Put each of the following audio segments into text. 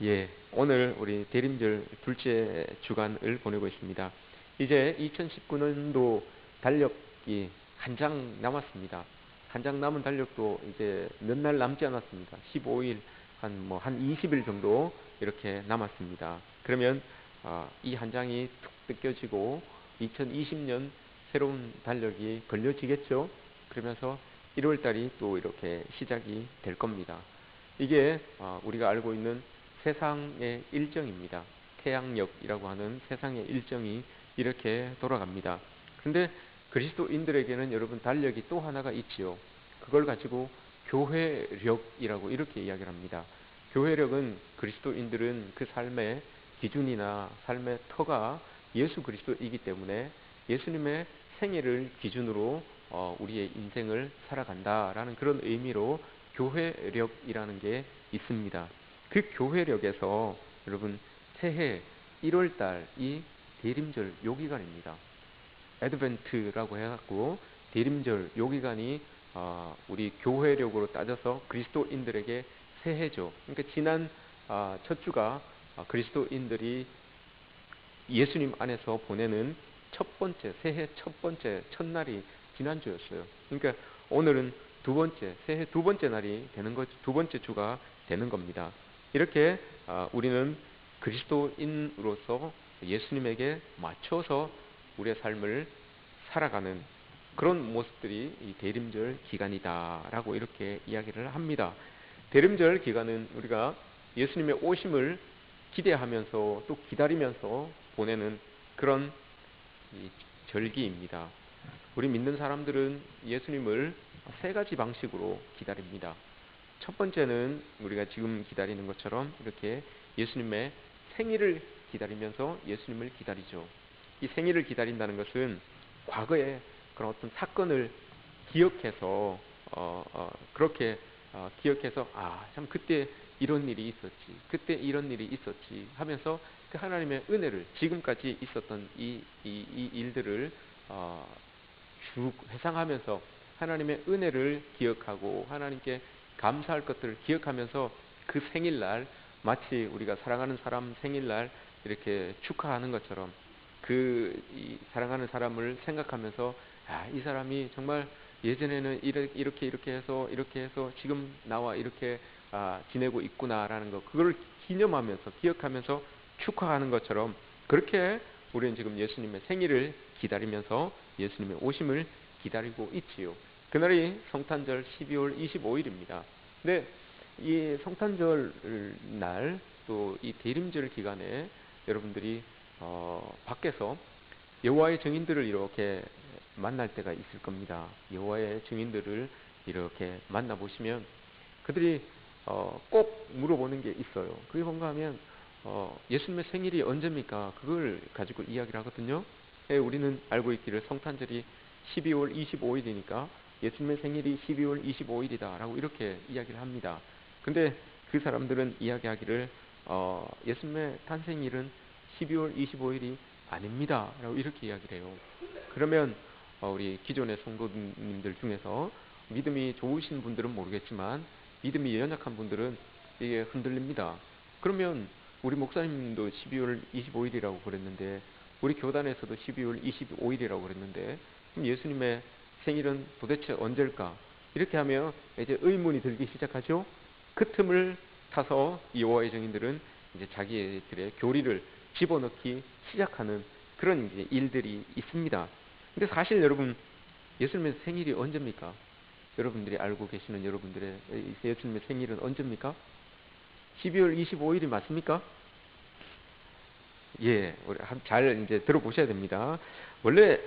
예, 오늘 우리 대림절 둘째 주간을 보내고 있습니다. 이제 2019년도 달력이 한 장 남았습니다. 한 장 남은 달력도 이제 몇 날 남지 않았습니다. 15일, 한 20일 정도 이렇게 남았습니다. 그러면 이 한 장이 툭 느껴지고 2020년 새로운 달력이 걸려지겠죠? 그러면서 1월 달이 또 이렇게 시작이 될 겁니다. 이게 우리가 알고 있는 세상의 일정입니다. 태양력이라고 하는 세상의 일정이 이렇게 돌아갑니다. 그런데 그리스도인들에게는 여러분 달력이 또 하나가 있지요. 그걸 가지고 교회력이라고 이렇게 이야기를 합니다. 교회력은 그리스도인들은 그 삶의 기준이나 삶의 터가 예수 그리스도이기 때문에 예수님의 생애를 기준으로 우리의 인생을 살아간다라는 그런 의미로 교회력이라는 게 있습니다. 그 교회력에서 여러분 새해 1월달이 대림절 요기간입니다. 애드벤트라고 해갖고 대림절 요기간이 우리 교회력으로 따져서 그리스도인들에게 새해죠. 그러니까 지난 첫 주가 그리스도인들이 예수님 안에서 보내는 첫 번째 새해 첫 번째 첫날이 지난주였어요. 그러니까 오늘은 두 번째 새해 두 번째 날이 되는 거죠. 두 번째 주가 되는 겁니다. 이렇게 우리는 그리스도인으로서 예수님에게 맞춰서 우리의 삶을 살아가는 그런 모습들이 이 대림절 기간이다라고 이렇게 이야기를 합니다. 대림절 기간은 우리가 예수님의 오심을 기대하면서 또 기다리면서 보내는 그런 절기입니다. 우리 믿는 사람들은 예수님을 세 가지 방식으로 기다립니다. 첫 번째는 우리가 지금 기다리는 것처럼 이렇게 예수님의 생일을 기다리면서 예수님을 기다리죠. 이 생일을 기다린다는 것은 과거의 그런 어떤 사건을 기억해서 그렇게 기억해서 참 그때 이런 일이 있었지, 그때 이런 일이 있었지 하면서 그 하나님의 은혜를 지금까지 있었던 이 일들을 쭉 회상하면서 하나님의 은혜를 기억하고 하나님께 감사할 것들을 기억하면서 그 생일날 마치 우리가 사랑하는 사람 생일날 이렇게 축하하는 것처럼 이 사랑하는 사람을 생각하면서 이 사람이 정말 예전에는 이렇게 해서 지금 나와 이렇게 지내고 있구나라는 거 그걸 기념하면서 기억하면서 축하하는 것처럼 그렇게 우리는 지금 예수님의 생일을 기다리면서 예수님의 오심을 기다리고 있지요. 그날이 성탄절 12월 25일입니다. 근데 이 성탄절 날 또 이 대림절 기간에 여러분들이 밖에서 여호와의 증인들을 이렇게 만날 때가 있을 겁니다. 여호와의 증인들을 이렇게 만나보시면 그들이 꼭 물어보는 게 있어요. 그게 뭔가 하면 예수님의 생일이 언제입니까? 그걸 가지고 이야기를 하거든요. 우리는 알고 있기를 성탄절이 12월 25일이니까 예수님의 생일이 12월 25일이다 라고 이렇게 이야기를 합니다. 근데 그 사람들은 이야기하기를 예수님의 탄생일은 12월 25일이 아닙니다 라고 이렇게 이야기를 해요. 그러면 우리 기존의 성도님들 중에서 믿음이 좋으신 분들은 모르겠지만 믿음이 연약한 분들은 이게 흔들립니다. 그러면 우리 목사님도 12월 25일이라고 그랬는데 우리 교단에서도 12월 25일이라고 그랬는데 그럼 예수님의 생일은 도대체 언제일까? 이렇게 하면 이제 의문이 들기 시작하죠. 그 틈을 타서 여호와의 증인들은 이제 자기들의 교리를 집어넣기 시작하는 그런 이제 일들이 있습니다. 근데 사실 여러분 예수님의 생일이 언제입니까? 여러분들이 알고 계시는 여러분들의 예수님의 생일은 언제입니까? 12월 25일이 맞습니까? 예, 우리 잘 이제 들어보셔야 됩니다. 원래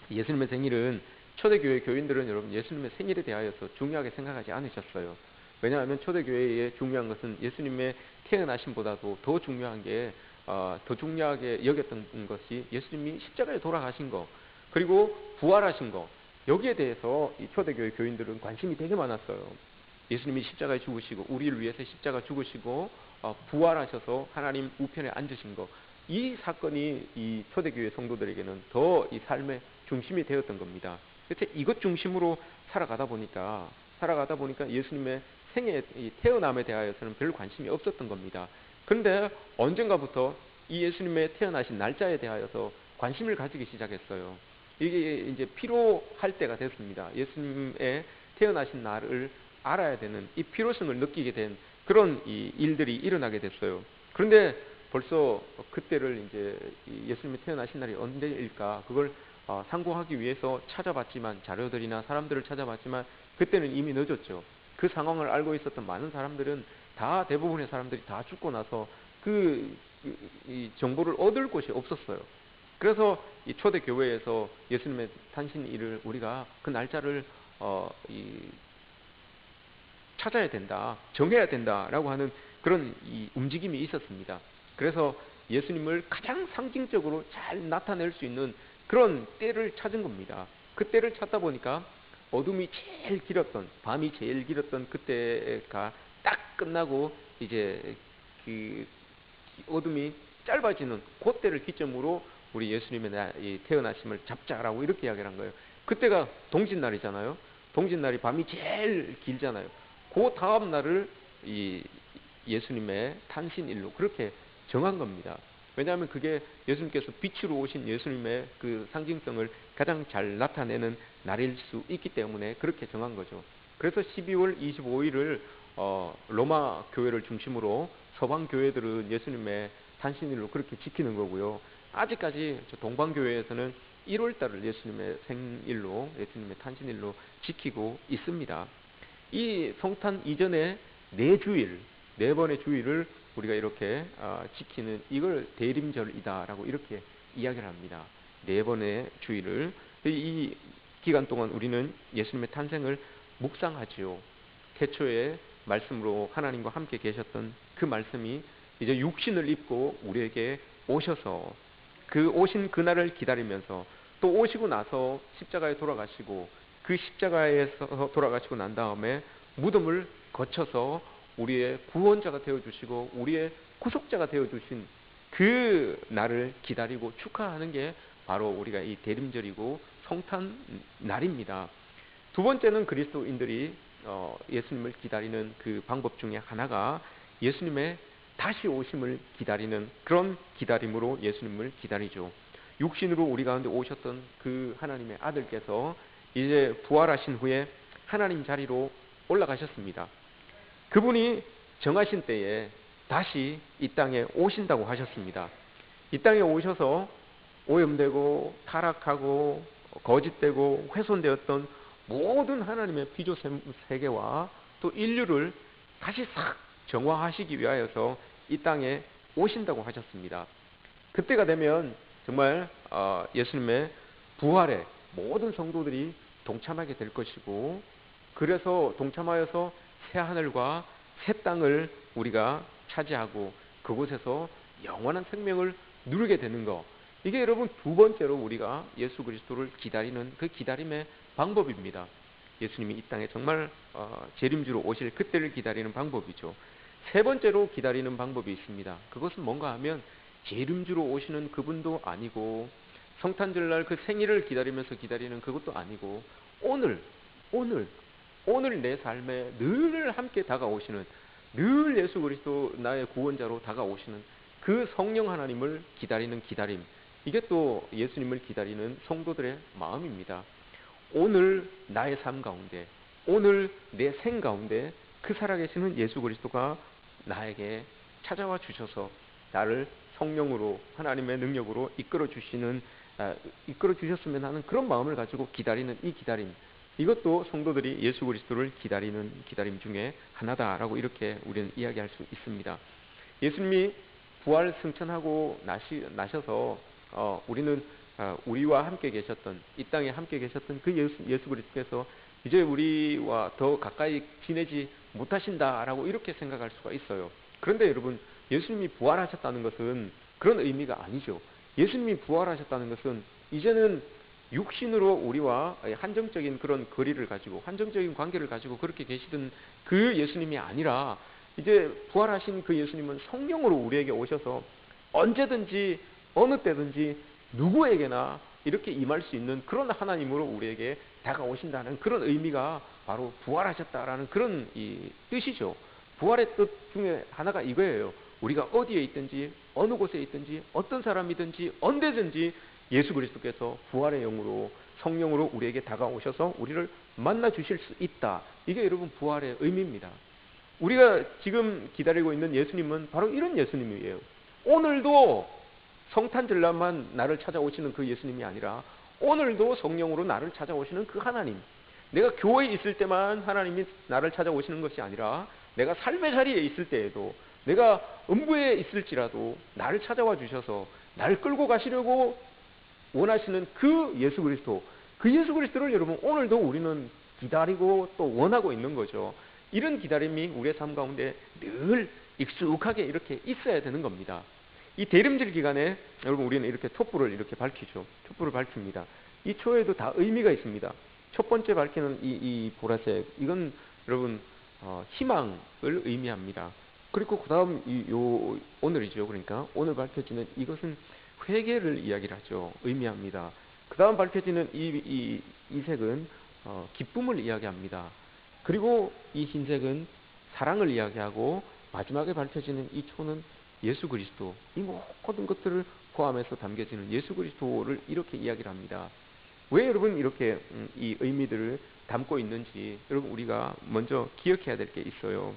예수님의 생일은 초대교회 교인들은 여러분 예수님의 생일에 대하여서 중요하게 생각하지 않으셨어요. 왜냐하면 초대교회의 중요한 것은 예수님의 태어나심보다도 더 중요한 게 더 중요하게 여겼던 것이 예수님이 십자가에 돌아가신 거 그리고 부활하신 거 여기에 대해서 이 초대교회 교인들은 관심이 되게 많았어요. 예수님이 십자가에 죽으시고 우리를 위해서 십자가 죽으시고 부활하셔서 하나님 우편에 앉으신 거 이 사건이 이 초대교회 성도들에게는 더 이 삶의 중심이 되었던 겁니다. 그래서 이것 중심으로 살아가다 보니까 예수님의 생애, 이 태어남에 대하여서는 별 관심이 없었던 겁니다. 그런데 언젠가부터 이 예수님의 태어나신 날짜에 대하여서 관심을 가지기 시작했어요. 이게 이제 필요할 때가 됐습니다. 예수님의 태어나신 날을 알아야 되는 이 필요성을 느끼게 된 그런 이 일들이 일어나게 됐어요. 그런데 벌써 그때를 이제 예수님이 태어나신 날이 언제일까 그걸 상고하기 위해서 찾아봤지만, 자료들이나 사람들을 찾아봤지만 그때는 이미 늦었죠. 그 상황을 알고 있었던 많은 사람들은 다, 대부분의 사람들이 다 죽고 나서 이 정보를 얻을 곳이 없었어요. 그래서 이 초대 교회에서 예수님의 탄신일을 우리가 그 날짜를 찾아야 된다, 정해야 된다라고 하는 그런 이 움직임이 있었습니다. 그래서 예수님을 가장 상징적으로 잘 나타낼 수 있는 그런 때를 찾은 겁니다. 그 때를 찾다 보니까 어둠이 제일 길었던, 밤이 제일 길었던 그때가 딱 끝나고 이제 그 어둠이 짧아지는 그때를 기점으로 우리 예수님의 태어나심을 잡자라고 이렇게 이야기를 한 거예요. 그때가 동짓날이잖아요. 동짓날이 밤이 제일 길잖아요. 그 다음 날을 이 예수님의 탄신일로 그렇게 정한 겁니다. 왜냐하면 그게 예수님께서 빛으로 오신 예수님의 그 상징성을 가장 잘 나타내는 날일 수 있기 때문에 그렇게 정한 거죠. 그래서 12월 25일을 로마 교회를 중심으로 서방 교회들은 예수님의 탄신일로 그렇게 지키는 거고요. 아직까지 동방교회에서는 1월달을 예수님의 생일로, 예수님의 탄신일로 지키고 있습니다. 이 성탄 이전에 4주일, 4번의 주일을 우리가 이렇게 지키는, 이걸 대림절이다라고 이렇게 이야기를 합니다. 4번의 주일을, 이 기간 동안 우리는 예수님의 탄생을 묵상하지요. 태초에 말씀으로 하나님과 함께 계셨던 그 말씀이 이제 육신을 입고 우리에게 오셔서 그 오신 그날을 기다리면서 또 오시고 나서 십자가에 돌아가시고 그 십자가에서 돌아가시고 난 다음에 무덤을 거쳐서 우리의 구원자가 되어주시고 우리의 구속자가 되어주신 그 날을 기다리고 축하하는 게 바로 우리가 이 대림절이고 성탄 날입니다. 두 번째는 그리스도인들이 예수님을 기다리는 그 방법 중에 하나가 예수님의 다시 오심을 기다리는 그런 기다림으로 예수님을 기다리죠. 육신으로 우리 가운데 오셨던 그 하나님의 아들께서 이제 부활하신 후에 하나님 자리로 올라가셨습니다. 그분이 정하신 때에 다시 이 땅에 오신다고 하셨습니다. 이 땅에 오셔서 오염되고 타락하고 거짓되고 훼손되었던 모든 하나님의 피조 세계와 또 인류를 다시 싹 정화하시기 위하여서 이 땅에 오신다고 하셨습니다. 그때가 되면 정말 예수님의 부활에 모든 성도들이 동참하게 될 것이고, 그래서 동참하여서 새 하늘과 새 땅을 우리가 차지하고 그곳에서 영원한 생명을 누리게 되는 것, 이게 여러분 두 번째로 우리가 예수 그리스도를 기다리는 그 기다림의 방법입니다. 예수님이 이 땅에 정말 재림주로 오실 그때를 기다리는 방법이죠. 세 번째로 기다리는 방법이 있습니다. 그것은 뭔가 하면 재림주로 오시는 그분도 아니고 성탄절날 그 생일을 기다리면서 기다리는 그것도 아니고 오늘 내 삶에 늘 함께 다가오시는, 늘 예수 그리스도 나의 구원자로 다가오시는 그 성령 하나님을 기다리는 기다림, 이게 또 예수님을 기다리는 성도들의 마음입니다. 오늘 나의 삶 가운데, 오늘 내 생 가운데 그 살아계시는 예수 그리스도가 나에게 찾아와 주셔서 나를 성령으로 하나님의 능력으로 이끌어 주셨으면 하는 그런 마음을 가지고 기다리는 이 기다림, 이것도 성도들이 예수 그리스도를 기다리는 기다림 중에 하나다라고 이렇게 우리는 이야기할 수 있습니다. 예수님이 부활 승천하고 나셔서 우리는 우리와 함께 계셨던, 이 땅에 함께 계셨던 그 예수 그리스도께서 이제 우리와 더 가까이 지내지 못하신다라고 이렇게 생각할 수가 있어요. 그런데 여러분, 예수님이 부활하셨다는 것은 그런 의미가 아니죠. 예수님이 부활하셨다는 것은 이제는 육신으로 우리와 한정적인 그런 거리를 가지고 한정적인 관계를 가지고 그렇게 계시던 그 예수님이 아니라 이제 부활하신 그 예수님은 성령으로 우리에게 오셔서 언제든지 어느 때든지 누구에게나 이렇게 임할 수 있는 그런 하나님으로 우리에게 다가오신다는 그런 의미가 바로 부활하셨다라는 그런 이 뜻이죠. 부활의 뜻 중에 하나가 이거예요. 우리가 어디에 있든지 어느 곳에 있든지 어떤 사람이든지 언제든지 예수 그리스도께서 부활의 영으로 성령으로 우리에게 다가오셔서 우리를 만나 주실 수 있다. 이게 여러분 부활의 의미입니다. 우리가 지금 기다리고 있는 예수님은 바로 이런 예수님이에요. 오늘도 성탄절날만 나를 찾아오시는 그 예수님이 아니라 오늘도 성령으로 나를 찾아오시는 그 하나님. 내가 교회에 있을 때만 하나님이 나를 찾아오시는 것이 아니라 내가 삶의 자리에 있을 때에도, 내가 음부에 있을지라도 나를 찾아와 주셔서 나를 끌고 가시려고 원하시는 그 예수 그리스도, 그 예수 그리스도를 여러분 오늘도 우리는 기다리고 또 원하고 있는 거죠. 이런 기다림이 우리의 삶 가운데 늘 익숙하게 이렇게 있어야 되는 겁니다. 이 대림절 기간에 여러분 우리는 이렇게 촛불을 이렇게 밝히죠. 촛불을 밝힙니다. 이 초에도 다 의미가 있습니다. 첫 번째 밝히는 이 보라색, 이건 여러분 희망을 의미합니다. 그리고 그 다음 오늘이죠. 그러니까 오늘 밝혀지는 이것은 회개를 이야기를 하죠. 의미합니다. 그 다음 밝혀지는 이 색은 기쁨을 이야기합니다. 그리고 이 흰색은 사랑을 이야기하고, 마지막에 밝혀지는 이 초는 예수 그리스도, 이 모든 것들을 포함해서 담겨지는 예수 그리스도를 이렇게 이야기를 합니다. 왜 여러분 이렇게 이 의미들을 담고 있는지 여러분 우리가 먼저 기억해야 될 게 있어요.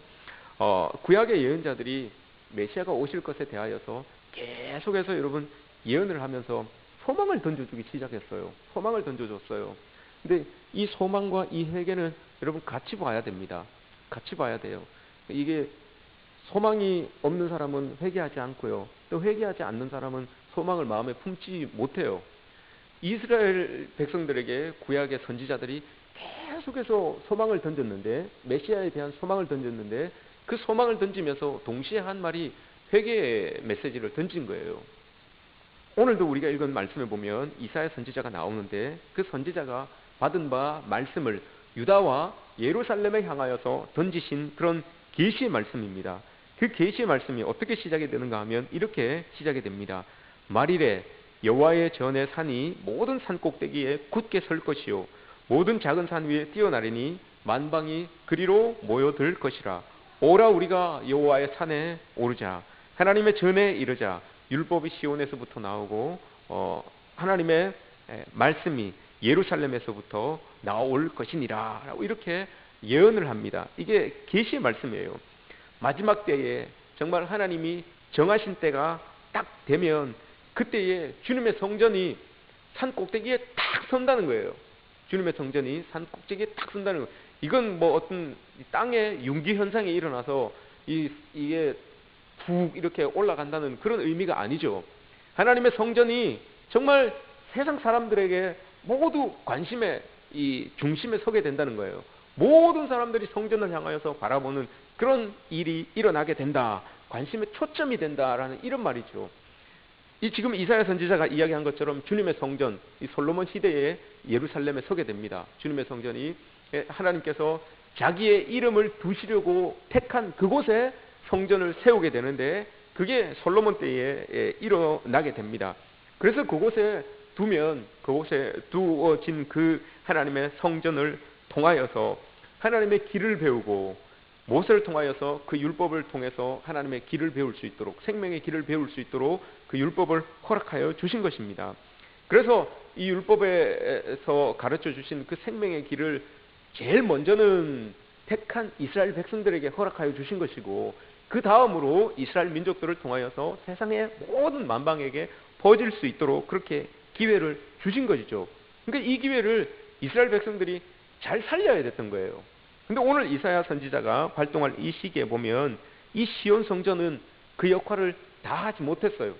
구약의 예언자들이 메시아가 오실 것에 대하여서 계속해서 여러분 예언을 하면서 소망을 던져주기 시작했어요. 소망을 던져줬어요. 근데 이 소망과 이 회개는 여러분 같이 봐야 됩니다. 같이 봐야 돼요. 이게 소망이 없는 사람은 회개하지 않고요. 또 회개하지 않는 사람은 소망을 마음에 품지 못해요. 이스라엘 백성들에게 구약의 선지자들이 계속해서 소망을 던졌는데, 메시아에 대한 소망을 던졌는데, 그 소망을 던지면서 동시에 한 말이 회개의 메시지를 던진 거예요. 오늘도 우리가 읽은 말씀에 보면 이사야 선지자가 나오는데, 그 선지자가 받은 바 말씀을 유다와 예루살렘에 향하여서 던지신 그런 계시의 말씀입니다. 그 계시의 말씀이 어떻게 시작이 되는가 하면 이렇게 시작이 됩니다. 말이래 여호와의 전의 산이 모든 산 꼭대기에 굳게 설 것이요 모든 작은 산 위에 뛰어나리니 만방이 그리로 모여들 것이라. 오라 우리가 여호와의 산에 오르자. 하나님의 전에 이르자. 율법이 시온에서부터 나오고 하나님의 말씀이 예루살렘에서부터 나올 것이니라 라고 이렇게 예언을 합니다. 이게 계시의 말씀이에요. 마지막 때에 정말 하나님이 정하신 때가 딱 되면 그때에 주님의 성전이 산 꼭대기에 딱 선다는 거예요. 주님의 성전이 산 꼭대기에 딱 선다는 거예요. 이건 뭐 어떤 땅의 융기 현상이 일어나서 이게 푹 이렇게 올라간다는 그런 의미가 아니죠. 하나님의 성전이 정말 세상 사람들에게 모두 관심의 이 중심에 서게 된다는 거예요. 모든 사람들이 성전을 향하여서 바라보는 그런 일이 일어나게 된다. 관심의 초점이 된다라는 이런 말이죠. 이 지금 이사야 선지자가 이야기한 것처럼 주님의 성전, 이 솔로몬 시대에 예루살렘에 서게 됩니다. 주님의 성전이 하나님께서 자기의 이름을 두시려고 택한 그곳에 성전을 세우게 되는데, 그게 솔로몬 때에 일어나게 됩니다. 그래서 그곳에 두면 그곳에 두어진 그 하나님의 성전을 통하여서 하나님의 길을 배우고, 모세를 통하여서 그 율법을 통해서 하나님의 길을 배울 수 있도록, 생명의 길을 배울 수 있도록 그 율법을 허락하여 주신 것입니다. 그래서 이 율법에서 가르쳐 주신 그 생명의 길을 제일 먼저는 택한 이스라엘 백성들에게 허락하여 주신 것이고, 그 다음으로 이스라엘 민족들을 통하여서 세상의 모든 만방에게 퍼질 수 있도록 그렇게 기회를 주신 것이죠. 그러니까 이 기회를 이스라엘 백성들이 잘 살려야 됐던 거예요. 근데 오늘 이사야 선지자가 활동할 이 시기에 보면 이 시온 성전은 그 역할을 다 하지 못했어요.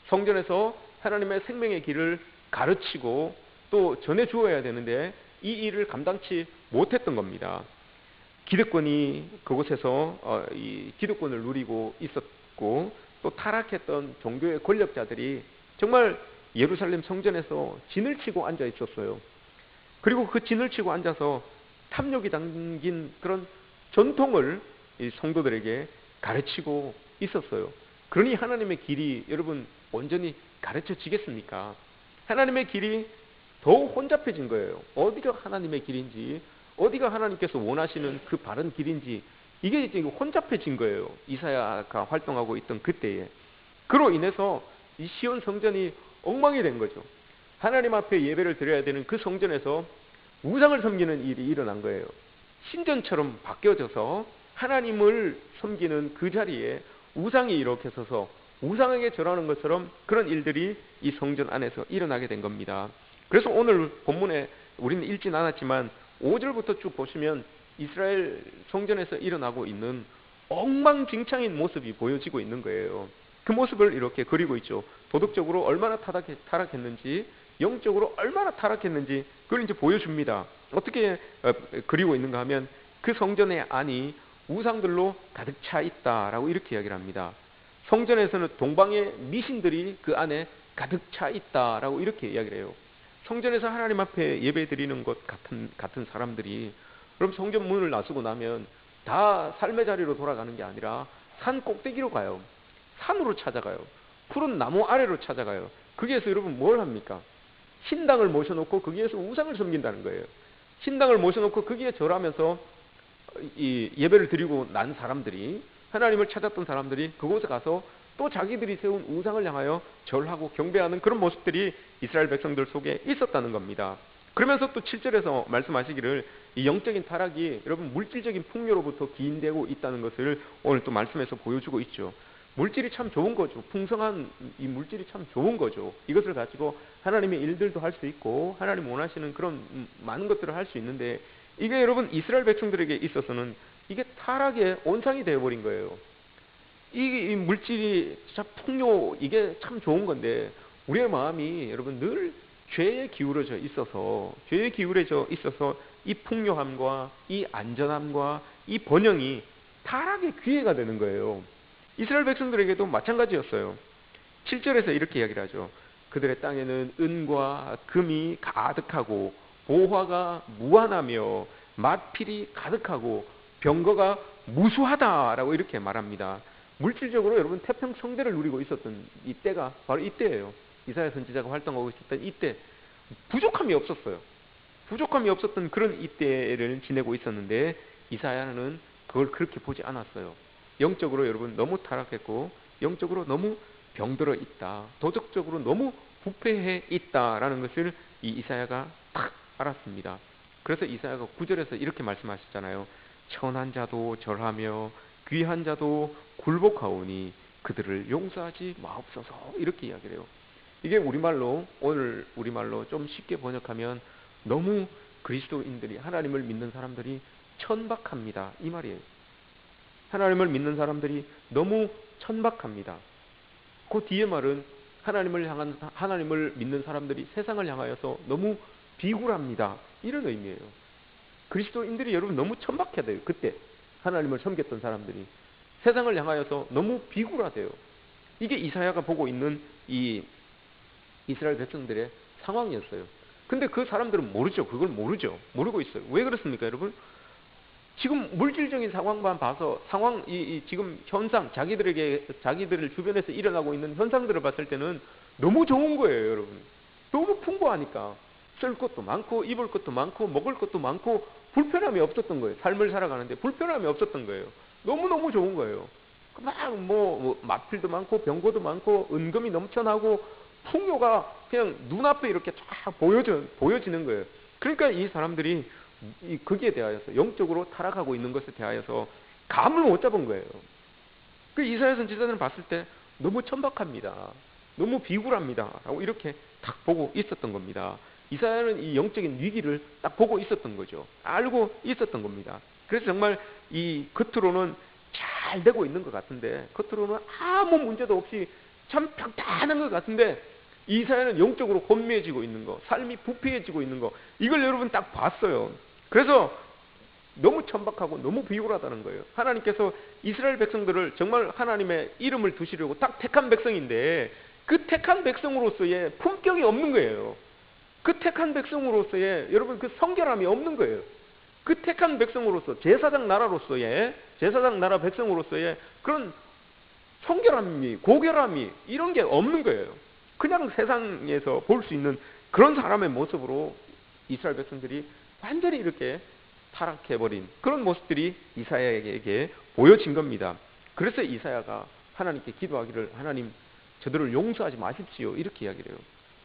성전에서 하나님의 생명의 길을 가르치고 또 전해 주어야 되는데 이 일을 감당치 못했던 겁니다. 기득권이 그곳에서 이 기득권을 누리고 있었고, 또 타락했던 종교의 권력자들이 정말 예루살렘 성전에서 진을 치고 앉아 있었어요. 그리고 그 진을 치고 앉아서 탐욕이 담긴 그런 전통을 이 성도들에게 가르치고 있었어요. 그러니 하나님의 길이 여러분 온전히 가르쳐지겠습니까? 하나님의 길이 더 혼잡해진 거예요. 어디가 하나님의 길인지, 어디가 하나님께서 원하시는 그 바른 길인지 이게 이제 혼잡해진 거예요. 이사야가 활동하고 있던 그때에. 그로 인해서 이 시온 성전이 엉망이 된 거죠. 하나님 앞에 예배를 드려야 되는 그 성전에서 우상을 섬기는 일이 일어난 거예요. 신전처럼 바뀌어져서 하나님을 섬기는 그 자리에 우상이 이렇게 서서 우상에게 절하는 것처럼 그런 일들이 이 성전 안에서 일어나게 된 겁니다. 그래서 오늘 본문에 우리는 읽진 않았지만 5절부터 쭉 보시면 이스라엘 성전에서 일어나고 있는 엉망진창인 모습이 보여지고 있는 거예요. 그 모습을 이렇게 그리고 있죠. 도덕적으로 얼마나 타락했는지, 영적으로 얼마나 타락했는지 그걸 이제 보여줍니다. 어떻게 그리고 있는가 하면 그 성전의 안이 우상들로 가득 차 있다라고 이렇게 이야기를 합니다. 성전에서는 동방의 미신들이 그 안에 가득 차 있다라고 이렇게 이야기를 해요. 성전에서 하나님 앞에 예배 드리는 것 같은 사람들이 그럼 성전 문을 나서고 나면 다 삶의 자리로 돌아가는 게 아니라 산 꼭대기로 가요. 산으로 찾아가요. 푸른 나무 아래로 찾아가요. 거기에서 여러분 뭘 합니까? 신당을 모셔놓고 거기에서 우상을 섬긴다는 거예요. 신당을 모셔놓고 거기에 절하면서 이 예배를 드리고 난 사람들이, 하나님을 찾았던 사람들이 그곳에 가서 또 자기들이 세운 우상을 향하여 절하고 경배하는 그런 모습들이 이스라엘 백성들 속에 있었다는 겁니다. 그러면서 또 7절에서 말씀하시기를 이 영적인 타락이 여러분 물질적인 풍요로부터 기인되고 있다는 것을 오늘 또 말씀에서 보여주고 있죠. 물질이 참 좋은 거죠. 풍성한 이 물질이 참 좋은 거죠. 이것을 가지고 하나님의 일들도 할 수 있고 하나님 원하시는 그런 많은 것들을 할 수 있는데, 이게 여러분 이스라엘 백성들에게 있어서는 이게 타락의 온상이 되어버린 거예요. 이 물질이 참 풍요, 이게 참 좋은 건데 우리의 마음이 여러분 늘 죄에 기울어져 있어서 이 풍요함과 이 안전함과 이 번영이 타락의 기회가 되는 거예요. 이스라엘 백성들에게도 마찬가지였어요. 7절에서 이렇게 이야기를 하죠. 그들의 땅에는 은과 금이 가득하고 보화가 무한하며 마필이 가득하고 병거가 무수하다라고 이렇게 말합니다. 물질적으로 여러분 태평성대를 누리고 있었던 이때가 바로 이때예요. 이사야 선지자가 활동하고 있었던 이때, 부족함이 없었어요. 부족함이 없었던 그런 이때를 지내고 있었는데 이사야는 그걸 그렇게 보지 않았어요. 영적으로 여러분 너무 타락했고 영적으로 너무 병들어 있다, 도덕적으로 너무 부패해 있다라는 것을 이 이사야가 딱 알았습니다. 그래서 이사야가 9절에서 이렇게 말씀하셨잖아요. 천한 자도 절하며 귀한 자도 굴복하오니 그들을 용서하지 마옵소서, 이렇게 이야기를 해요. 이게 오늘 우리말로 좀 쉽게 번역하면 너무 그리스도인들이, 하나님을 믿는 사람들이 천박합니다, 이 말이에요. 하나님을 믿는 사람들이 너무 천박합니다. 그 뒤에 말은 하나님을 믿는 사람들이 세상을 향하여서 너무 비굴합니다, 이런 의미예요. 그리스도인들이 여러분 너무 천박해져요. 그때 하나님을 섬겼던 사람들이 세상을 향하여서 너무 비굴하대요. 이게 이사야가 보고 있는 이 이스라엘 백성들의 상황이었어요. 근데 그 사람들은 모르죠. 그걸 모르고 있어요. 왜 그렇습니까, 여러분? 지금 물질적인 상황만 봐서 지금 현상, 자기들을 주변에서 일어나고 있는 현상들을 봤을 때는 너무 좋은 거예요, 여러분. 너무 풍부하니까 쓸 것도 많고 입을 것도 많고 먹을 것도 많고 불편함이 없었던 거예요. 삶을 살아가는데 불편함이 없었던 거예요. 너무너무 좋은 거예요. 막 마필도 많고 병거도 많고 은금이 넘쳐나고 풍요가 그냥 눈앞에 이렇게 쫙 보여지는 거예요. 그러니까 이 사람들이 거기에 대하여서 영적으로 타락하고 있는 것에 대하여서 감을 못 잡은 거예요. 그 이사야 선지자는 봤을 때 너무 천박합니다, 너무 비굴합니다 라고 이렇게 딱 보고 있었던 겁니다. 이사야는 이 영적인 위기를 딱 보고 있었던 거죠. 알고 있었던 겁니다. 그래서 정말 이 겉으로는 잘 되고 있는 것 같은데, 겉으로는 아무 문제도 없이 참 평탄한 것 같은데 이사야는 영적으로 혼미해지고 있는 거, 삶이 부패해지고 있는 거, 이걸 여러분 딱 봤어요. 그래서 너무 천박하고 너무 비굴하다는 거예요. 하나님께서 이스라엘 백성들을 정말 하나님의 이름을 두시려고 딱 택한 백성인데 그 택한 백성으로서의 품격이 없는 거예요. 그 택한 백성으로서의 여러분 그 성결함이 없는 거예요. 그 택한 백성으로서 제사장 나라 백성으로서의 그런 성결함이, 고결함이, 이런 게 없는 거예요. 그냥 세상에서 볼 수 있는 그런 사람의 모습으로 이스라엘 백성들이 완전히 이렇게 타락해버린 그런 모습들이 이사야에게 보여진 겁니다. 그래서 이사야가 하나님께 기도하기를, 하나님 저들을 용서하지 마십시오, 이렇게 이야기를 해요.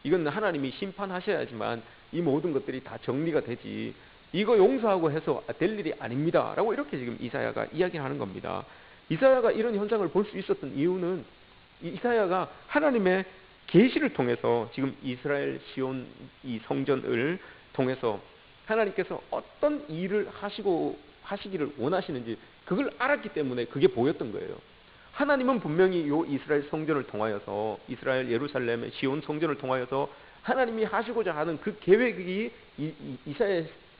이건 하나님이 심판하셔야지만 이 모든 것들이 다 정리가 되지, 이거 용서하고 해서 될 일이 아닙니다 라고 이렇게 지금 이사야가 이야기하는 겁니다. 이사야가 이런 현상을 볼 수 있었던 이유는 이사야가 하나님의 계시를 통해서 지금 이스라엘 시온 이 성전을 통해서 하나님께서 어떤 일을 하시기를 원하시는지 그걸 알았기 때문에 그게 보였던 거예요. 하나님은 분명히 요 이스라엘 성전을 통하여서, 이스라엘 예루살렘의 시온 성전을 통하여서 하나님이 하시고자 하는 그 계획이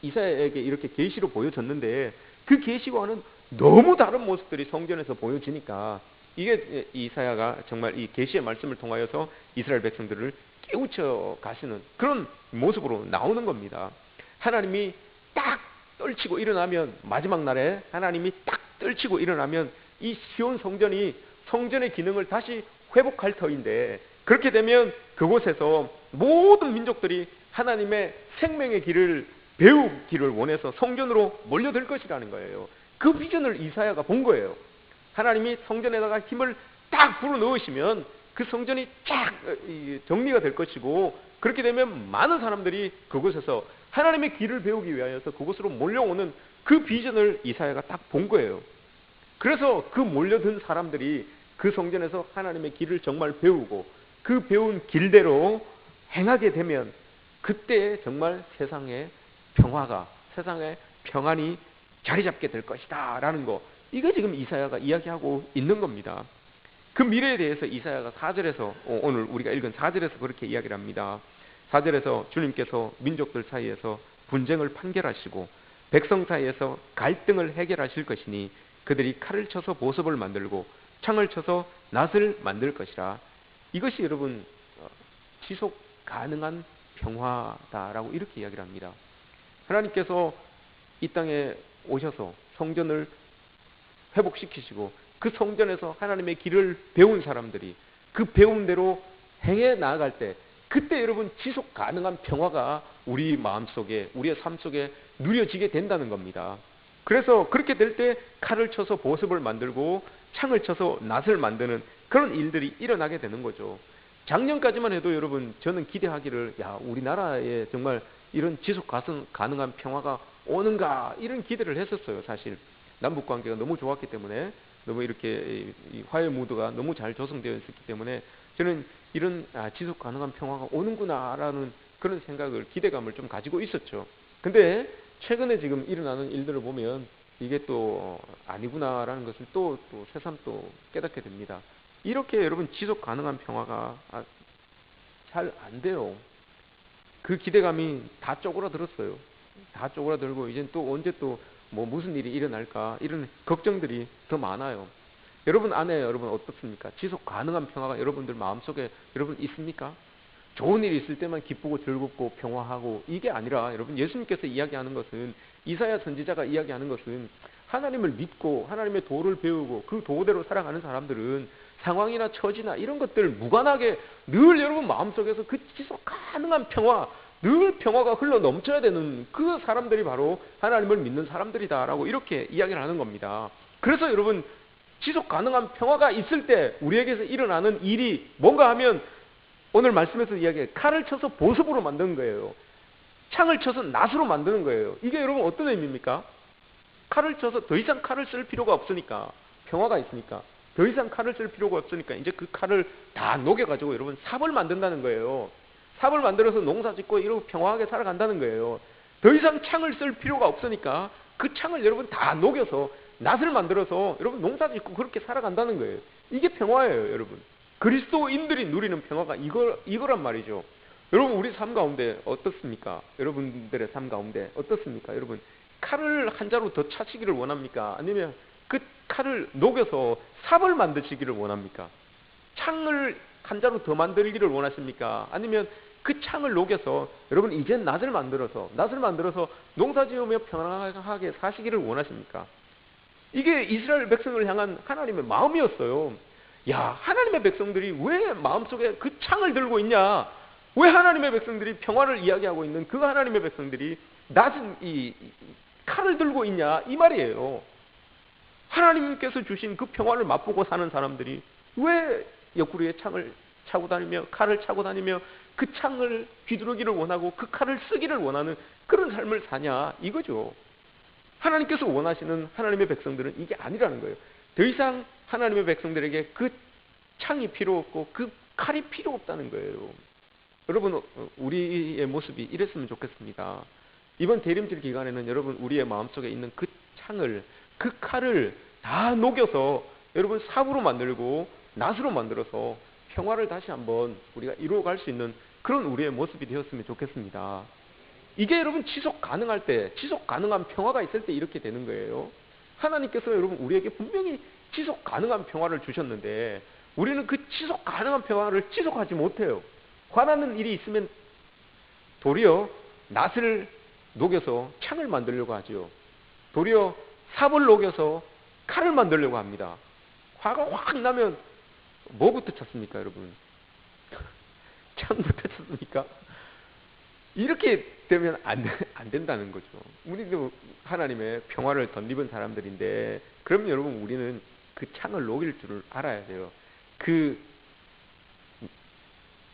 이사야에게 이렇게 계시로 보여졌는데, 그 계시와는 너무 다른 모습들이 성전에서 보여지니까 이게 이사야가 정말 이 계시의 말씀을 통하여서 이스라엘 백성들을 깨우쳐 가시는 그런 모습으로 나오는 겁니다. 하나님이 딱 떨치고 일어나면, 마지막 날에 하나님이 딱 떨치고 일어나면 이 시온 성전이 성전의 기능을 다시 회복할 터인데, 그렇게 되면 그곳에서 모든 민족들이 하나님의 생명의 길을 배우기를 원해서 성전으로 몰려들 것이라는 거예요. 그 비전을 이사야가 본 거예요. 하나님이 성전에다가 힘을 딱 불어넣으시면 그 성전이 쫙 정리가 될 것이고, 그렇게 되면 많은 사람들이 그곳에서 하나님의 길을 배우기 위하여서 그곳으로 몰려오는 그 비전을 이사야가 딱 본 거예요. 그래서 그 몰려든 사람들이 그 성전에서 하나님의 길을 정말 배우고 그 배운 길대로 행하게 되면 그때 정말 세상에 평화가, 세상에 평안이 자리 잡게 될 것이다 라는 거, 이게 지금 이사야가 이야기하고 있는 겁니다. 그 미래에 대해서 이사야가 4절에서, 오늘 우리가 읽은 4절에서 그렇게 이야기를 합니다. 4절에서 주님께서 민족들 사이에서 분쟁을 판결하시고 백성 사이에서 갈등을 해결하실 것이니 그들이 칼을 쳐서 보습을 만들고 창을 쳐서 낫을 만들 것이라. 이것이 여러분 지속 가능한 평화다라고 이렇게 이야기를 합니다. 하나님께서 이 땅에 오셔서 성전을 회복시키시고 그 성전에서 하나님의 길을 배운 사람들이 그 배운 대로 행해 나아갈 때, 그때 여러분 지속 가능한 평화가 우리 마음속에, 우리의 삶 속에 누려지게 된다는 겁니다. 그래서 그렇게 될 때 칼을 쳐서 보습을 만들고 창을 쳐서 낫을 만드는 그런 일들이 일어나게 되는 거죠. 작년까지만 해도 여러분 저는 기대하기를, 야, 우리나라에 정말 이런 지속 가능한 평화가 오는가, 이런 기대를 했었어요. 사실 남북 관계가 너무 좋았기 때문에, 너무 이렇게 이 화해 무드가 너무 잘 조성되어 있었기 때문에 저는 이런 지속 가능한 평화가 오는구나라는 그런 생각을, 기대감을 좀 가지고 있었죠. 근데 최근에 지금 일어나는 일들을 보면 이게 또 아니구나라는 것을 또 새삼 또 깨닫게 됩니다. 이렇게 여러분 지속 가능한 평화가 잘 안 돼요. 그 기대감이 다 쪼그라들었어요. 다 쪼그라들고 이제 또 언제 또 뭐 무슨 일이 일어날까, 이런 걱정들이 더 많아요. 여러분 안에 여러분 어떻습니까? 지속 가능한 평화가 여러분들 마음속에 여러분 있습니까? 좋은 일이 있을 때만 기쁘고 즐겁고 평화하고, 이게 아니라 여러분 예수님께서 이야기하는 것은, 이사야 선지자가 이야기하는 것은 하나님을 믿고 하나님의 도를 배우고 그 도대로 살아가는 사람들은 상황이나 처지나 이런 것들 무관하게 늘 여러분 마음속에서 그 지속 가능한 평화, 늘 평화가 흘러 넘쳐야 되는 그 사람들이 바로 하나님을 믿는 사람들이다라고 이렇게 이야기를 하는 겁니다. 그래서 여러분 지속 가능한 평화가 있을 때 우리에게서 일어나는 일이 뭔가 하면, 오늘 말씀에서 이야기해 칼을 쳐서 보습으로 만드는 거예요. 창을 쳐서 낫으로 만드는 거예요. 이게 여러분 어떤 의미입니까? 칼을 쳐서 더 이상 칼을 쓸 필요가 없으니까, 평화가 있으니까 더 이상 칼을 쓸 필요가 없으니까 이제 그 칼을 다 녹여가지고 여러분 삽을 만든다는 거예요. 삽을 만들어서 농사 짓고 이러고 평화하게 살아간다는 거예요. 더 이상 창을 쓸 필요가 없으니까 그 창을 여러분 다 녹여서 낫을 만들어서 여러분 농사 짓고 그렇게 살아간다는 거예요. 이게 평화예요, 여러분. 그리스도인들이 누리는 평화가 이거란 말이죠. 여러분 우리 삶 가운데 어떻습니까? 여러분들의 삶 가운데 어떻습니까? 여러분 칼을 한 자루 더 차시기를 원합니까? 아니면 그 칼을 녹여서 삽을 만드시기를 원합니까? 창을 한 자루 더 만들기를 원하십니까? 아니면 그 창을 녹여서 여러분 이제 낫을 만들어서 농사 지으며 편안하게 사시기를 원하십니까? 이게 이스라엘 백성을 향한 하나님의 마음이었어요. 야, 하나님의 백성들이 왜 마음속에 그 창을 들고 있냐? 왜 하나님의 백성들이 평화를 이야기하고 있는 그 하나님의 백성들이 낮은 칼을 들고 있냐 이 말이에요. 하나님께서 주신 그 평화를 맛보고 사는 사람들이 왜 옆구리에 창을 차고 다니며 칼을 차고 다니며 그 창을 휘두르기를 원하고 그 칼을 쓰기를 원하는 그런 삶을 사냐 이거죠. 하나님께서 원하시는 하나님의 백성들은 이게 아니라는 거예요. 더 이상 하나님의 백성들에게 그 창이 필요 없고 그 칼이 필요 없다는 거예요. 여러분, 우리의 모습이 이랬으면 좋겠습니다. 이번 대림절 기간에는 여러분 우리의 마음속에 있는 그 창을, 그 칼을 다 녹여서 여러분 삽으로 만들고 낫으로 만들어서 평화를 다시 한번 우리가 이루어갈 수 있는 그런 우리의 모습이 되었으면 좋겠습니다. 이게 여러분 지속 가능할 때, 지속 가능한 평화가 있을 때 이렇게 되는 거예요. 하나님께서 여러분 우리에게 분명히 지속 가능한 평화를 주셨는데 우리는 그 지속 가능한 평화를 지속하지 못해요. 화나는 일이 있으면 도리어 낫을 녹여서 창을 만들려고 하죠. 도리어 삽을 녹여서 칼을 만들려고 합니다. 화가 확 나면 뭐부터 찾습니까, 여러분? 창부터 찾습니까? 이렇게 되면 안 된다는 거죠. 우리도 하나님의 평화를 덧입은 사람들인데, 그럼 여러분 우리는 그 창을 녹일 줄을 알아야 돼요. 그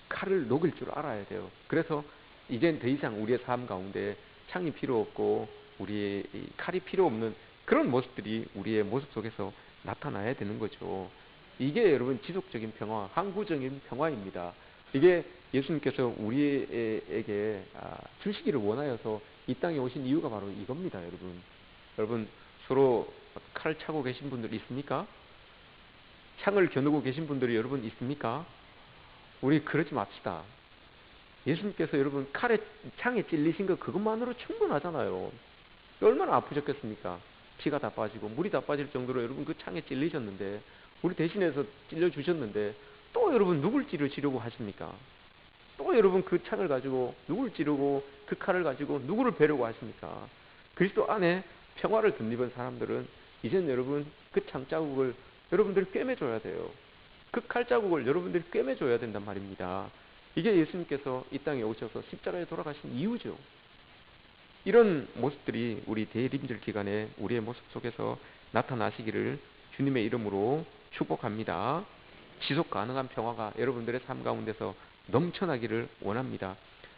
칼을 녹일 줄 알아야 돼요. 그래서 이젠 더 이상 우리의 삶 가운데 창이 필요 없고 우리의 칼이 필요 없는 그런 모습들이 우리의 모습 속에서 나타나야 되는 거죠. 이게 여러분 지속적인 평화, 항구적인 평화입니다. 이게 예수님께서 우리에게 주시기를 원하여서 이 땅에 오신 이유가 바로 이겁니다, 여러분. 여러분 서로 칼을 차고 계신 분들 있습니까? 창을 겨누고 계신 분들이 여러분 있습니까? 우리 그러지 맙시다. 예수님께서 여러분 창에 찔리신 거 그것만으로 충분하잖아요. 얼마나 아프셨겠습니까? 피가 다 빠지고 물이 다 빠질 정도로 여러분 그 창에 찔리셨는데, 우리 대신해서 찔러주셨는데 또 여러분 누굴 찌르시려고 하십니까? 또 여러분 그 창을 가지고 누굴 찌르고 그 칼을 가지고 누구를 베려고 하십니까? 그리스도 안에 평화를 덧입은 사람들은 이젠 여러분 그 창 자국을 여러분들이 꿰매줘야 돼요. 그 칼 자국을 여러분들이 꿰매줘야 된단 말입니다. 이게 예수님께서 이 땅에 오셔서 십자가에 돌아가신 이유죠. 이런 모습들이 우리 대림절 기간에 우리의 모습 속에서 나타나시기를 주님의 이름으로 축복합니다. 지속 가능한 평화가 여러분들의 삶 가운데서 넘쳐나기를 원합니다.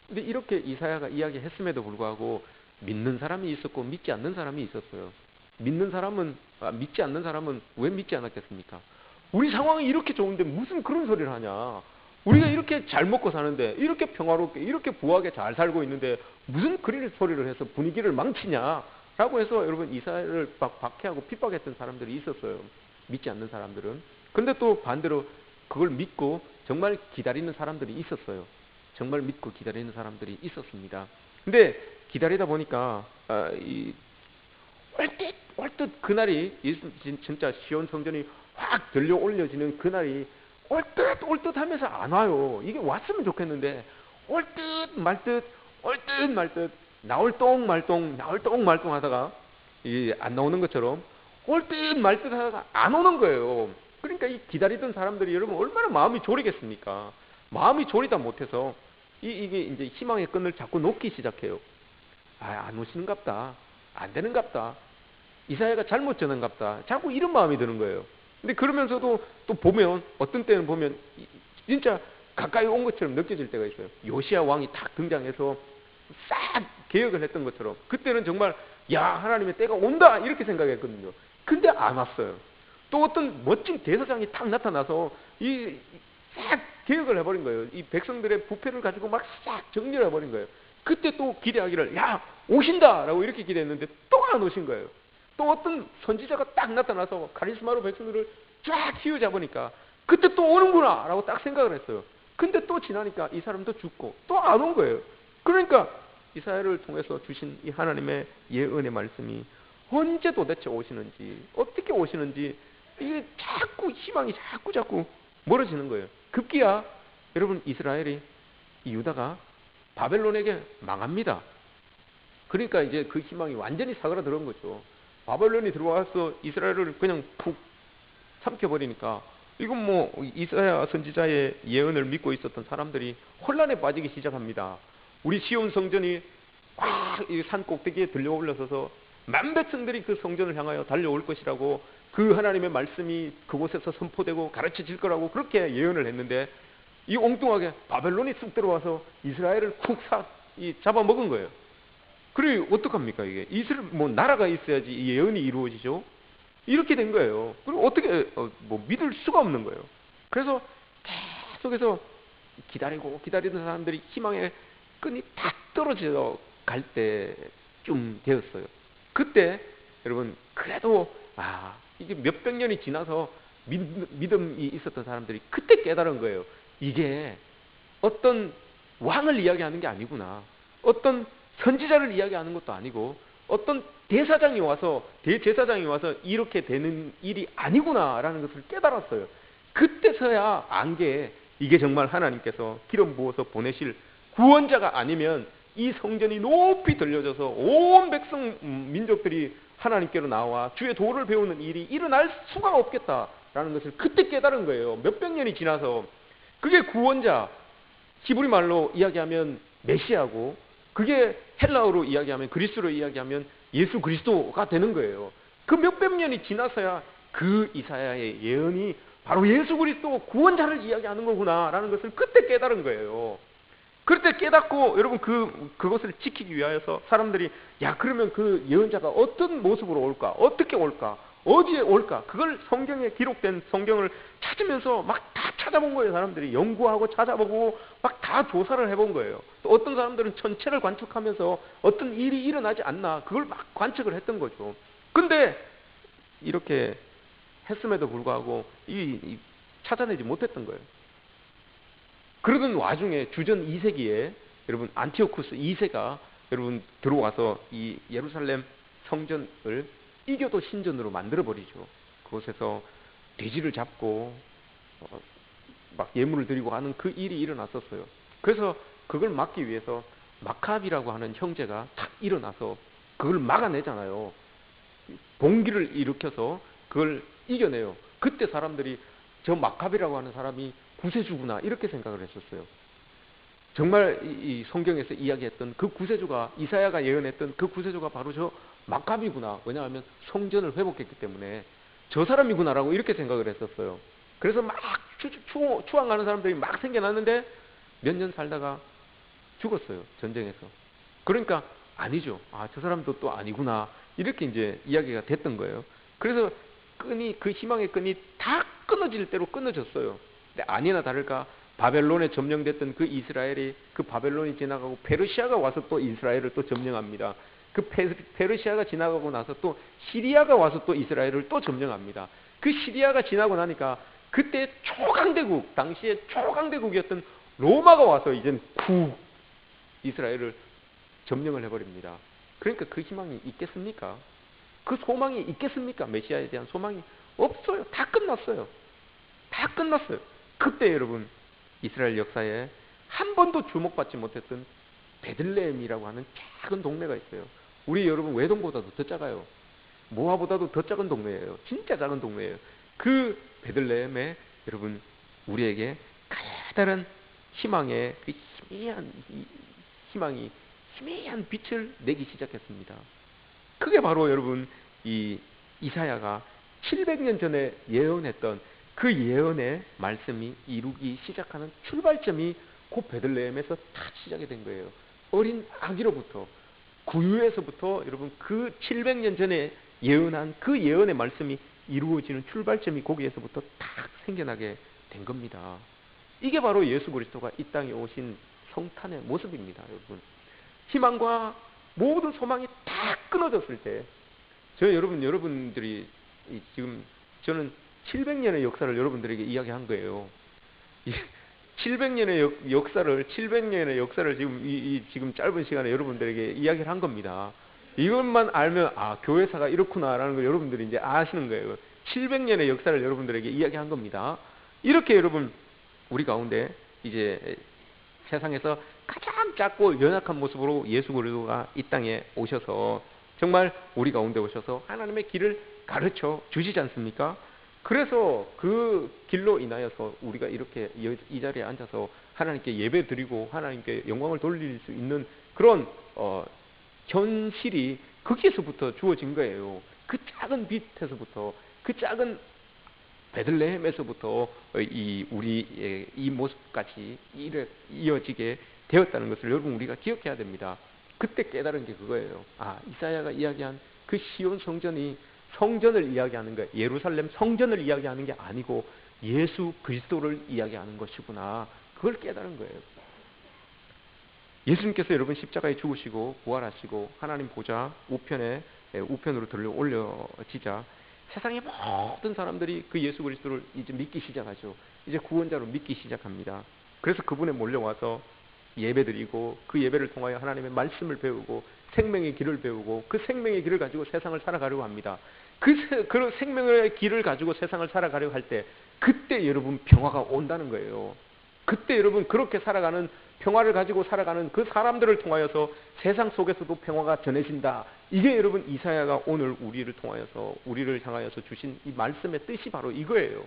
근데 이렇게 이사야가 이야기했음에도 불구하고 믿는 사람이 있었고 믿지 않는 사람이 있었어요. 믿지 않는 사람은 왜 믿지 않았겠습니까? 우리 상황이 이렇게 좋은데 무슨 그런 소리를 하냐? 우리가 이렇게 잘 먹고 사는데, 이렇게 평화롭게, 이렇게 부하게 잘 살고 있는데 무슨 그런 소리를 해서 분위기를 망치냐? 라고 해서 여러분 이사야를 박해하고 핍박했던 사람들이 있었어요. 믿지 않는 사람들은. 근데 또 반대로 그걸 믿고 정말 기다리는 사람들이 있었어요. 정말 믿고 기다리는 사람들이 있었습니다. 근데 기다리다 보니까 얼뜻 그날이 진짜 시온 성전이 확 들려 올려지는 그날이 얼뜻 하면서 안 와요. 이게 왔으면 좋겠는데 얼뜻 말뜻 나올 똥 말똥 하다가 이게 안 나오는 것처럼 얼뜻 말뜻 하다가 안 오는 거예요. 그러니까 이 기다리던 사람들이 여러분 얼마나 마음이 졸이겠습니까? 마음이 졸이다 못해서 이게 이제 희망의 끈을 자꾸 놓기 시작해요. 안 오시는갑다. 안 되는갑다. 이사야가 잘못 전한갑다. 자꾸 이런 마음이 드는 거예요. 근데 그러면서도 또 보면 어떤 때는 보면 진짜 가까이 온 것처럼 느껴질 때가 있어요. 요시야 왕이 탁 등장해서 싹 개혁을 했던 것처럼 그때는 정말 야 하나님의 때가 온다 이렇게 생각했거든요. 근데 안 왔어요. 또 어떤 멋진 대사장이 탁 나타나서 싹 개혁을 해버린 거예요. 이 백성들의 부패를 가지고 막 싹 정리를 해버린 거예요. 그때 또 기대하기를 야 오신다 라고 이렇게 기대했는데 또 안 오신 거예요. 또 어떤 선지자가 딱 나타나서 카리스마로 백성들을 쫙 휘어잡으니까 그때 또 오는구나 라고 딱 생각을 했어요. 근데 또 지나니까 이 사람도 죽고 또 안 온 거예요. 그러니까 이사야를 통해서 주신 이 하나님의 예언의 말씀이 언제 도대체 오시는지, 어떻게 오시는지 이게 자꾸 희망이 자꾸 멀어지는 거예요. 급기야 여러분 이스라엘이, 이 유다가 바벨론에게 망합니다. 그러니까 이제 그 희망이 완전히 사그라들은 거죠. 바벨론이 들어와서 이스라엘을 그냥 푹 삼켜버리니까 이건 뭐 이사야 선지자의 예언을 믿고 있었던 사람들이 혼란에 빠지기 시작합니다. 우리 시온 성전이 이 산 꼭대기에 들려 올라서서 만 백성들이 그 성전을 향하여 달려올 것이라고, 그 하나님의 말씀이 그곳에서 선포되고 가르쳐질 거라고 그렇게 예언을 했는데, 이 엉뚱하게 바벨론이 쑥 들어와서 이스라엘을 쿡 잡아먹은 거예요. 그리고 어떡합니까 이게? 나라가 있어야지 이 예언이 이루어지죠. 이렇게 된 거예요. 그리고 어떻게 믿을 수가 없는 거예요. 그래서 계속해서 기다리는 사람들이 희망의 끈이 다 떨어져 갈 때쯤 되었어요. 그때 여러분 그래도 이게 몇백 년이 지나서 믿음이 있었던 사람들이 그때 깨달은 거예요. 이게 어떤 왕을 이야기하는 게 아니구나. 어떤 선지자를 이야기하는 것도 아니고 어떤 대제사장이 와서 이렇게 되는 일이 아니구나라는 것을 깨달았어요. 그때서야 안 게 이게 정말 하나님께서 기름 부어서 보내실 구원자가 아니면 이 성전이 높이 들려져서 온 백성 민족들이 하나님께로 나와 주의 도를 배우는 일이 일어날 수가 없겠다라는 것을 그때 깨달은 거예요. 몇백 년이 지나서. 그게 구원자, 히브리 말로 이야기하면 메시아고, 그게 헬라어로 이야기하면, 그리스로 이야기하면 예수 그리스도가 되는 거예요. 그 몇백 년이 지나서야 그 이사야의 예언이 바로 예수 그리스도 구원자를 이야기하는 거구나라는 것을 그때 깨달은 거예요. 그때 깨닫고 여러분 그것을 지키기 위하여서 사람들이 그러면 그 예언자가 어떤 모습으로 올까? 어떻게 올까? 어디에 올까? 그걸 성경에 기록된 성경을 찾으면서 막 다 찾아본 거예요. 사람들이 연구하고 찾아보고 막 다 조사를 해본 거예요. 또 어떤 사람들은 천체를 관측하면서 어떤 일이 일어나지 않나 그걸 막 관측을 했던 거죠. 근데 이렇게 했음에도 불구하고 찾아내지 못했던 거예요. 그러던 와중에 주전 2세기에 여러분 안티오쿠스 2세가 여러분 들어와서 이 예루살렘 성전을 이교도 신전으로 만들어버리죠. 그곳에서 돼지를 잡고 막 예물을 드리고 하는 그 일이 일어났었어요. 그래서 그걸 막기 위해서 마카비라고 하는 형제가 탁 일어나서 그걸 막아내잖아요. 봉기를 일으켜서 그걸 이겨내요. 그때 사람들이 저 마카비라고 하는 사람이 구세주구나 이렇게 생각을 했었어요. 정말 이 성경에서 이야기했던 그 구세주가, 이사야가 예언했던 그 구세주가 바로 저 마카비구나. 왜냐하면 성전을 회복했기 때문에 저 사람이구나라고 이렇게 생각을 했었어요. 그래서 막 추앙하는 사람들이 막 생겨났는데 몇 년 살다가 죽었어요. 전쟁에서. 그러니까 아니죠. 저 사람도 또 아니구나. 이렇게 이제 이야기가 됐던 거예요. 그래서 그 희망의 끈이 다 끊어질 대로 끊어졌어요. 근데 아니나 다를까 바벨론에 점령됐던 그 이스라엘이, 그 바벨론이 지나가고 페르시아가 와서 또 이스라엘을 또 점령합니다. 그 페르시아가 지나가고 나서 또 시리아가 와서 또 이스라엘을 또 점령합니다. 그 시리아가 지나고 나니까 그때 초강대국, 당시에 초강대국이었던 로마가 와서 이젠 이스라엘을 점령을 해버립니다. 그러니까 그 희망이 있겠습니까? 그 소망이 있겠습니까? 메시아에 대한 소망이 없어요. 다 끝났어요. 다 끝났어요. 그때 여러분 이스라엘 역사에 한 번도 주목받지 못했던 베들레헴이라고 하는 작은 동네가 있어요. 우리 여러분 외동보다도 더 작아요. 모아보다도 더 작은 동네예요. 진짜 작은 동네예요. 그 베들레헴에 여러분 우리에게 가다란 희망의 그 희미한 빛을 내기 시작했습니다. 그게 바로 여러분 이 이사야가 700년 전에 예언했던 그 예언의 말씀이 이루기 시작하는 출발점이 곧 베들레헴에서 다 시작이 된 거예요. 어린 아기로부터, 구유에서부터 여러분 그 700년 전에 예언한 그 예언의 말씀이 이루어지는 출발점이 거기에서부터 딱 생겨나게 된 겁니다. 이게 바로 예수 그리스도가 이 땅에 오신 성탄의 모습입니다. 여러분 희망과 모든 소망이 다 끊어졌을 때, 여러분들이 지금 저는 700년의 역사를 여러분들에게 이야기한 거예요. 700년의 역사를 지금 짧은 시간에 여러분들에게 이야기를 한 겁니다. 이것만 알면 교회사가 이렇구나라는 걸 여러분들이 이제 아시는 거예요. 700년의 역사를 여러분들에게 이야기한 겁니다. 이렇게 여러분 우리 가운데 이제 세상에서 가장 작고 연약한 모습으로 예수 그리스도가 이 땅에 오셔서 정말 우리 가운데 오셔서 하나님의 길을 가르쳐 주시지 않습니까? 그래서 그 길로 인하여서 우리가 이렇게 이 자리에 앉아서 하나님께 예배 드리고 하나님께 영광을 돌릴 수 있는 그런 현실이 거기에서부터 주어진 거예요. 그 작은 빛에서부터, 그 작은 베들레헴에서부터 우리의 이 모습까지 이어지게 되었다는 것을 여러분 우리가 기억해야 됩니다. 그때 깨달은 게 그거예요. 아, 이사야가 이야기한 그 시온 성전이 성전을 이야기하는 거예요. 예루살렘 성전을 이야기하는 게 아니고 예수 그리스도를 이야기하는 것이구나. 그걸 깨달은 거예요. 예수님께서 여러분 십자가에 죽으시고 부활하시고 하나님 보좌 우편으로 들려 올려지자 세상의 모든 사람들이 그 예수 그리스도를 이제 믿기 시작하죠. 이제 구원자로 믿기 시작합니다. 그래서 그분에 몰려와서 예배드리고 그 예배를 통하여 하나님의 말씀을 배우고 생명의 길을 배우고 그 생명의 길을 가지고 세상을 살아가려고 합니다. 그 생명의 길을 가지고 세상을 살아가려고 할 때 그때 여러분 평화가 온다는 거예요. 그때 여러분 그렇게 살아가는 평화를 가지고 살아가는 그 사람들을 통하여서 세상 속에서도 평화가 전해진다. 이게 여러분 이사야가 오늘 우리를 향하여서 주신 이 말씀의 뜻이 바로 이거예요.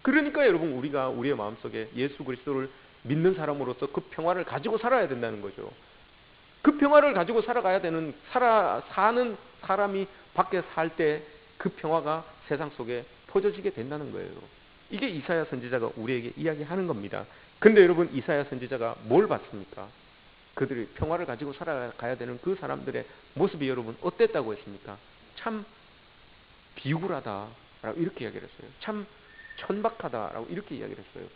그러니까 여러분 우리가 우리의 마음속에 예수 그리스도를 믿는 사람으로서 그 평화를 가지고 살아야 된다는 거죠. 그 평화를 가지고 사는 사람이 밖에 살 때 그 평화가 세상 속에 퍼져지게 된다는 거예요. 이게 이사야 선지자가 우리에게 이야기하는 겁니다. 근데 여러분 이사야 선지자가 뭘 봤습니까? 그들이 평화를 가지고 살아가야 되는 그 사람들의 모습이 여러분 어땠다고 했습니까? 참 비굴하다라고 이렇게 이야기를 했어요. 참 천박하다라고 이렇게 이야기를 했어요.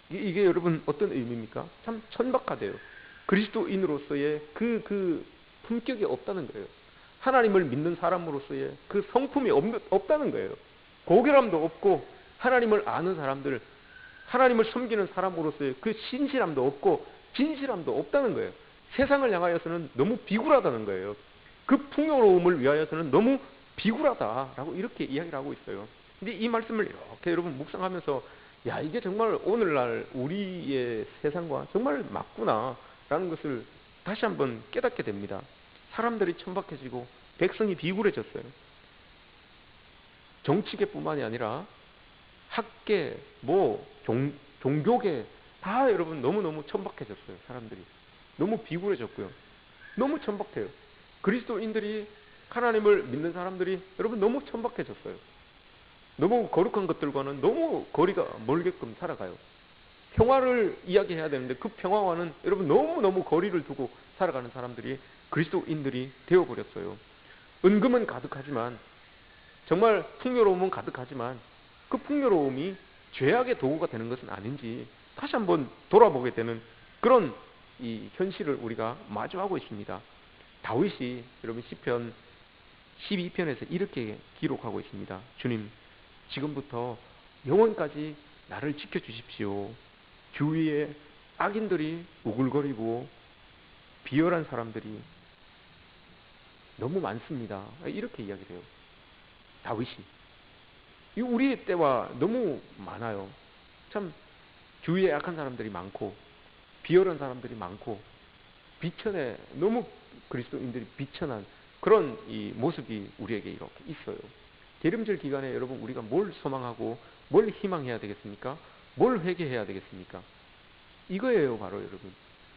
이게 여러분 어떤 의미입니까? 참 천박하대요. 그리스도인으로서의 그 품격이 없다는 거예요. 하나님을 믿는 사람으로서의 그 성품이 없다는 거예요. 고결함도 없고 하나님을 아는 사람들, 하나님을 섬기는 사람으로서의 그 신실함도 없고 진실함도 없다는 거예요. 세상을 향하여서는 너무 비굴하다는 거예요. 그 풍요로움을 위하여서는 너무 비굴하다라고 이렇게 이야기를 하고 있어요. 근데 이 말씀을 이렇게 여러분 묵상하면서 야, 이게 정말 오늘날 우리의 세상과 정말 맞구나라는 것을 다시 한번 깨닫게 됩니다. 사람들이 천박해지고 백성이 비굴해졌어요. 정치계뿐만이 아니라 학계, 종교계 다 여러분 너무너무 천박해졌어요. 사람들이 너무 비굴해졌고요. 너무 천박해요. 그리스도인들이 하나님을 믿는 사람들이 여러분 너무 천박해졌어요. 너무 거룩한 것들과는 너무 거리가 멀게끔 살아가요. 평화를 이야기해야 되는데 그 평화와는 여러분 너무너무 거리를 두고 살아가는 사람들이 그리스도인들이 되어버렸어요. 은금은 가득하지만 정말 풍요로움은 가득하지만 그 풍요로움이 죄악의 도구가 되는 것은 아닌지 다시 한번 돌아보게 되는 그런 이 현실을 우리가 마주하고 있습니다. 다윗이 여러분 시편 12편에서 이렇게 기록하고 있습니다. 주님, 지금부터 영원까지 나를 지켜주십시오. 주위에 악인들이 우글거리고 비열한 사람들이 너무 많습니다. 이렇게 이야기를 해요. 다윗이. 우리 때와 너무 많아요. 참 주위에 악한 사람들이 많고 비열한 사람들이 많고 비천에 너무 그리스도인들이 비천한 그런 이 모습이 우리에게 이렇게 있어요. 계름절 기간에 여러분 우리가 뭘 소망하고 뭘 희망해야 되겠습니까? 뭘 회개해야 되겠습니까? 이거예요, 바로 여러분.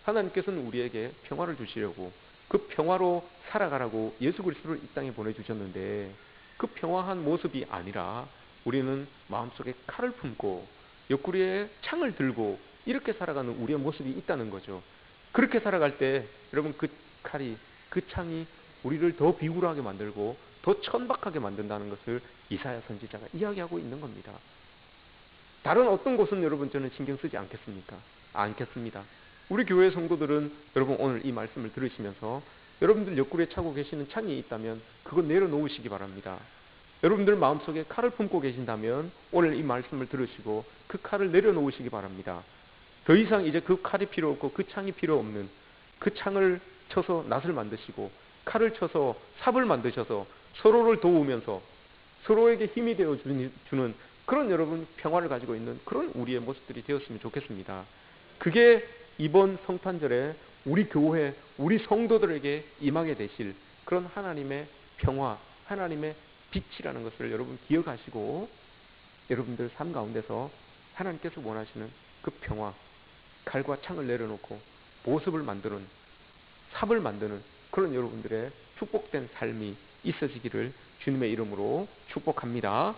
하나님께서는 우리에게 평화를 주시려고 그 평화로 살아가라고 예수 그리스도를 이 땅에 보내주셨는데 그 평화한 모습이 아니라 우리는 마음속에 칼을 품고 옆구리에 창을 들고 이렇게 살아가는 우리의 모습이 있다는 거죠. 그렇게 살아갈 때 여러분 그 칼이, 그 창이 우리를 더 비굴하게 만들고 더 천박하게 만든다는 것을 이사야 선지자가 이야기하고 있는 겁니다. 다른 어떤 곳은 여러분 저는 신경 쓰지 않겠습니까? 않겠습니다. 우리 교회 성도들은 여러분 오늘 이 말씀을 들으시면서 여러분들 옆구리에 차고 계시는 창이 있다면 그거 내려놓으시기 바랍니다. 여러분들 마음속에 칼을 품고 계신다면 오늘 이 말씀을 들으시고 그 칼을 내려놓으시기 바랍니다. 더 이상 이제 그 칼이 필요 없고 그 창이 필요 없는 그 창을 쳐서 낫을 만드시고 칼을 쳐서 삽을 만드셔서 서로를 도우면서 서로에게 힘이 되어 주는 그런 여러분 평화를 가지고 있는 그런 우리의 모습들이 되었으면 좋겠습니다. 그게 이번 성탄절에 우리 교회, 우리 성도들에게 임하게 되실 그런 하나님의 평화, 하나님의 빛이라는 것을 여러분 기억하시고 여러분들 삶 가운데서 하나님께서 원하시는 그 평화, 칼과 창을 내려놓고 보습을 만드는, 삽을 만드는 그런 여러분들의 축복된 삶이 있어지기를 주님의 이름으로 축복합니다.